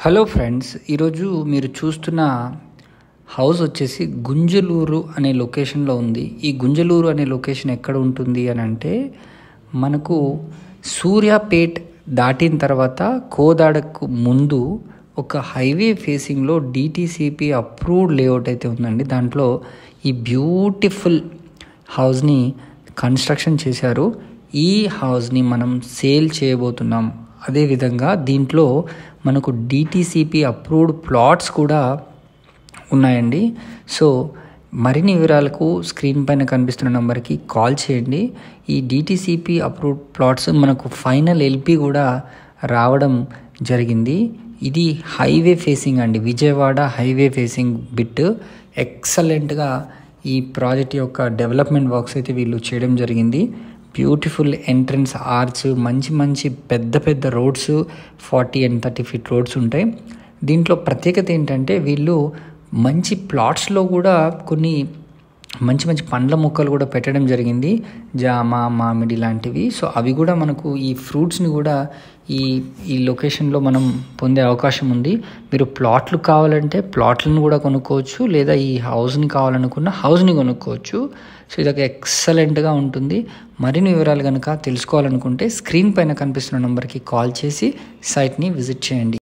Hello friends, ఈరోజు మీరు చూస్తున్న హౌస్ వచ్చేసి గుంజలూరు అనే లొకేషన్లో ఉంది. ఈ గుంజలూరు అనే లొకేషన్ ఎక్కడ ఉంటుంది అని అంటే మనకు సూర్యాపేట్ దాటిన తర్వాత కోదాడకు ముందు ఒక హైవే ఫేసింగ్లో డిటిసిపి అప్రూవ్డ్ లేఅవుట్ అయితే ఉందండి. దాంట్లో ఈ బ్యూటిఫుల్ హౌస్ని కన్స్ట్రక్షన్ చేశారు. ఈ హౌస్ని మనం సేల్ చేయబోతున్నాం. అదేవిధంగా దీంట్లో మనకు డిటిసిపి అప్రూవ్డ్ ప్లాట్స్ కూడా ఉన్నాయండి. సో మరిన్ని వివరాలకు స్క్రీన్ పైన కనిపిస్తున్న నెంబర్కి కాల్ చేయండి. ఈ డిటిసిపి అప్రూవ్డ్ ప్లాట్స్ మనకు ఫైనల్ ఎల్పి కూడా రావడం జరిగింది. ఇది హైవే ఫేసింగ్ అండి, విజయవాడ హైవే ఫేసింగ్ బిట్. ఎక్సలెంట్గా ఈ ప్రాజెక్ట్ యొక్క డెవలప్మెంట్ వర్క్స్ అయితే వీళ్ళు చేయడం జరిగింది. బ్యూటిఫుల్ ఎంట్రన్స్ ఆర్చ్, మంచి పెద్ద రోడ్స్, 40 and 30 feet రోడ్స్ ఉంటాయి. దీంట్లో ప్రత్యేకత ఏంటంటే వీళ్ళు మంచి ప్లాట్స్లో కూడా కొన్ని మంచి పండ్ల మొక్కలు కూడా పెట్టడం జరిగింది, జామ, మామిడి లాంటివి. సో అవి కూడా మనకు ఈ ఫ్రూట్స్ని కూడా ఈ లొకేషన్లో మనం పొందే అవకాశం ఉంది. మీరు ప్లాట్లు కావాలంటే ప్లాట్లను కూడా కొనుక్కోవచ్చు, లేదా ఈ హౌస్ని కావాలనుకున్న హౌస్ని కొనుక్కోవచ్చు. సో ఇదొక ఎక్సలెంట్గా ఉంటుంది. మరిన్ని వివరాలు కనుక తెలుసుకోవాలనుకుంటే స్క్రీన్ పైన కనిపిస్తున్న నెంబర్కి కాల్ చేసి సైట్ని విజిట్ చేయండి.